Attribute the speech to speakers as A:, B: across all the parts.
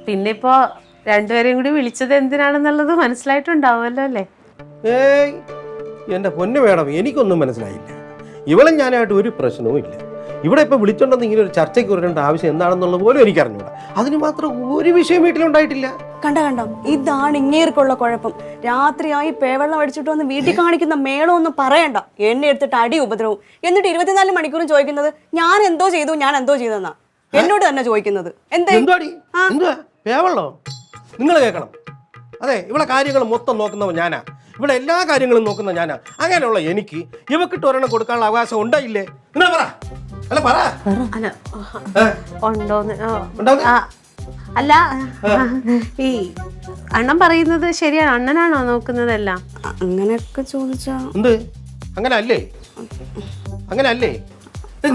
A: പിന്നെ ഇപ്പോ രണ്ടുപേരെയും കൂടി വിളിച്ചത് എന്തിനാണെന്നുള്ളത് മനസ്സിലായിട്ടുണ്ടാവുമല്ലോ അല്ലേ?
B: ഏയ് എൻ്റെ പൊന്നു വേണം, എനിക്കൊന്നും മനസ്സിലായില്ല. ഇവളും ഞാനായിട്ട് ഒരു പ്രശ്നവും ഇല്ല. ഇവിടെ ഇപ്പൊ വിളിച്ചോണ്ടെന്ന് ഇങ്ങനെ ഒരു ചർച്ചയ്ക്ക് വരേണ്ട ആവശ്യം എന്താണെന്നുള്ളത് പോലും എനിക്ക് അറിഞ്ഞൂടാ. അതിന് മാത്രം ഒരു വിഷയം വീട്ടിലുണ്ടായിട്ടില്ല.
C: കണ്ടോ, ഇതാണ് ഇങ്ങേർക്കുള്ള കുഴപ്പം. രാത്രിയായി പേവെള്ളം അടിച്ചിട്ട് വന്ന് വീട്ടിൽ കാണിക്കുന്ന മേളമൊന്നും പറയണ്ട. എന്നെ എടുത്തിട്ട് അടി ഉപദ്രവവും. എന്നിട്ട് 24 മണിക്കൂറും ചോദിക്കുന്നത് ഞാൻ എന്തോ ചെയ്തെന്നാ എന്നോട് തന്നെ ചോദിക്കുന്നത്.
B: എന്തുവാ പേവെള്ളോ? നിങ്ങൾ കേൾക്കണം. അതെ, ഇവിടെ കാര്യങ്ങൾ മൊത്തം നോക്കുന്നവൻ ഞാനാ. ഇവിടെ എല്ലാ കാര്യങ്ങളും നോക്കുന്ന ഞാനാ. അങ്ങനെയുള്ള എനിക്ക് ഇവക്കിട്ട് ഒരെണ്ണം കൊടുക്കാനുള്ള അവകാശം ഉണ്ടായില്ലേ? നിങ്ങൾ പറ. അല്ല പറ.
A: അല്ല ഉണ്ടോന്ന്. അല്ല, ഈ അണ്ണൻ പറയുന്നത് ശരിയാണ്. അണ്ണനാണോ നോക്കുന്നതെല്ലാം?
C: അങ്ങനെയൊക്കെ ചോദിച്ചാ
B: എന്ത് അങ്ങനെ അല്ലേ?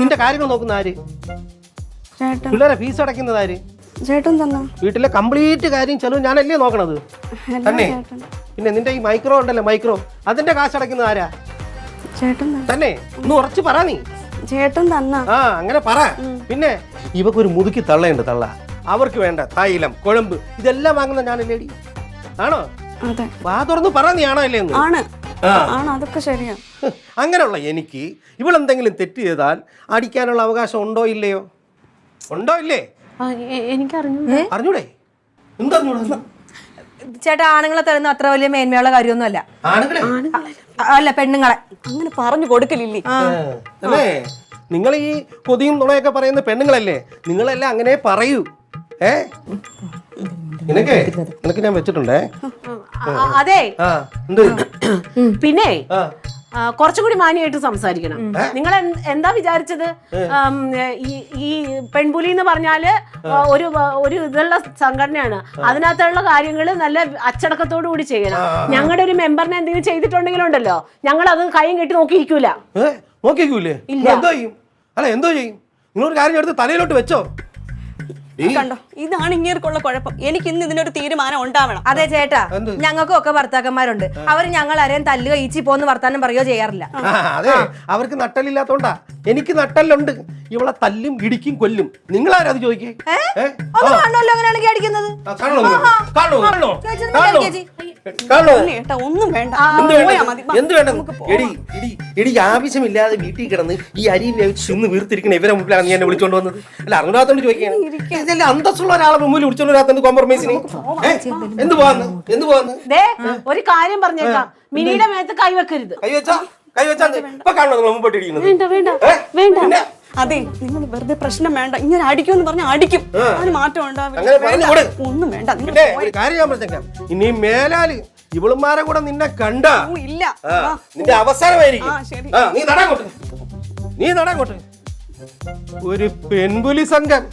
B: നിന്റെ കാര്യങ്ങൾ നോക്കുന്ന ആര്?
C: ചേട്ടൻ.
B: പിള്ളേരെ ഫീസ് അടയ്ക്കുന്നത് ആര്?
C: ചേട്ടൻ തന്നെ.
B: വീട്ടിലെ കംപ്ലീറ്റ് കാര്യം ചെലവ് ഞാനല്ലേ നോക്കണത് തന്നെ. പിന്നെ നിന്റെ ഈ മൈക്രോ ഉണ്ടല്ലോ, മൈക്രോ, അതിന്റെ കാശ് അടയ്ക്കുന്നത് ആരാ?
C: ചേട്ടൻ
B: തന്നെ. ഒന്ന് ഉറച്ചു പറ നീ.
C: ചേട്ടൻ തന്നെ.
B: ആ അങ്ങനെ പറ. പിന്നെ ഇവക്കൊരു മുതുക്കി തള്ളയുണ്ട്, തള്ള. അവർക്ക് വേണ്ട തൈലം, കുഴമ്പ് ഇതെല്ലാം വാങ്ങുന്ന ഞാനല്ലേടി? ആണോ?
C: അതെ.
B: വാ തുറന്ന് പറ നീ ആണോ അല്ലേ?
C: ആണ്, അതൊക്കെ ശരിയാ.
B: അങ്ങനെയുള്ള എനിക്ക് ഇവളെന്തെങ്കിലും തെറ്റ് ചെയ്താൽ അടിക്കാനുള്ള അവകാശം ഉണ്ടോ ഇല്ലയോ? ഉണ്ടോ ഇല്ലേ?
A: എനിക്ക്
B: അറിഞ്ഞൂടെ? എന്തറിഞ്ഞൂടാ?
D: ചേട്ടാ, ആണുങ്ങളെ തരുന്ന അത്ര വലിയ മേന്മയുള്ള കാര്യമൊന്നും അല്ല. അല്ല, പെണ്ണുങ്ങളെ
C: അങ്ങനെ പറഞ്ഞു കൊടുക്കലില്ലേ?
B: അല്ലേ? നിങ്ങൾ ഈ കൊതിയും നുണയൊക്കെ പറയുന്ന പെണ്ണുങ്ങളല്ലേ? നിങ്ങളെല്ലാം അങ്ങനെ പറയൂ. നിനക്ക് ഞാൻ വെച്ചിട്ടുണ്ടേ.
A: അതെ.
B: എന്ത്
A: പിന്നെ കുറച്ചും കൂടി മാന്യമായിട്ട് സംസാരിക്കണം. നിങ്ങൾ എന്താ വിചാരിച്ചത്? ഈ പെൺപുലി എന്ന് പറഞ്ഞാല് ഒരു ഇതുള്ള സംഘടനയാണ്. അതിനകത്തുള്ള കാര്യങ്ങൾ നല്ല അച്ചടക്കത്തോടു കൂടി ചെയ്യണം. ഞങ്ങളുടെ ഒരു മെമ്പറിനെ എന്തെങ്കിലും ചെയ്തിട്ടുണ്ടെങ്കിലുണ്ടല്ലോ, ഞങ്ങൾ അത് കൈയും കെട്ടി നോക്കിയിരിക്കൂല.
B: നോക്കിയിരിക്കൂലേ? എന്തോ ചെയ്യും? അല്ല എന്തോ ചെയ്യും? നിങ്ങളൊരു കാര്യം എടുത്ത് തലയിലോട്ട് വെച്ചോ.
C: കണ്ടോ, ഇതാണ് ഇങ്ങേർക്കുള്ള കുഴപ്പം. എനിക്ക് ഇന്ന് ഇതിനൊരു തീരുമാനം ഉണ്ടാവണം.
D: അതെ ചേട്ടാ, ഞങ്ങൾക്കും ഒക്കെ ഭർത്താക്കന്മാരുണ്ട്. അവർ ഞങ്ങൾ ആരെയും തല്ലുക ഈച്ചി പോന്ന് വർത്താനം പറയുകയോ ചെയ്യാറില്ല.
B: അതെ, അവർക്ക് നട്ടലില്ലാത്തോണ്ടാ. എനിക്ക് നട്ടലുണ്ട്. ഇവളെ തല്ലും ഇടിക്കും കൊല്ലും. നിങ്ങളാരാ അത് ചോദിക്കേ?
D: അങ്ങനെയാണെങ്കിൽ അടിക്കുന്നത്
C: ഒന്നും വേണ്ട.
B: എന്ത് വേണ്ട? എടി ആവശ്യമില്ലാതെ വീട്ടിൽ കിടന്ന് ഈ അരി വേവിച്ച് വീർത്തിരിക്കണ ഇവരെ മുമ്പിലാണ് നീ എന്നെ വിളിച്ചോണ്ട് വന്നത്. അല്ല അറിഞ്ഞാത്തോണ്ട് ചോദിക്കുകയാണ്. ഇതെല്ലാം അന്തസ്സുള്ള ഒരാളെ മുമ്പിൽ വിളിച്ചോണ്ട് വരാത്ത കോംപ്രമൈസിന് എന്ത് പോവാന്ന്?
A: ഒരു കാര്യം പറഞ്ഞേക്കാം, മിനിയുടെ മേത്ത് കൈവെക്കരുത്.
B: കൈവച്ചാ ഇപ്പൊ കാണോ നിങ്ങൾ മുമ്പോട്ടിരിക്കുന്നത്?
C: അതെ, നിങ്ങൾ വെറുതെ പ്രശ്നം വേണ്ട. ഇങ്ങനെ അടിക്കുമെന്ന് പറഞ്ഞാൽ അടിക്കും. അതിന് മാറ്റം ഉണ്ടാവില്ല. ഒന്നും വേണ്ട.
B: ഒരു കാര്യം ഞാൻ പറഞ്ഞേക്കാം, ഇനി മേലാല് ഇവളുമാരെ കൂടെ നിന്നെ കണ്ട
C: ഇല്ല,
B: നിന്റെ അവസാനമായിരിക്കും. നീ നടങ്ങോട്ട്. ഒരു പെൺപുലി സംഘം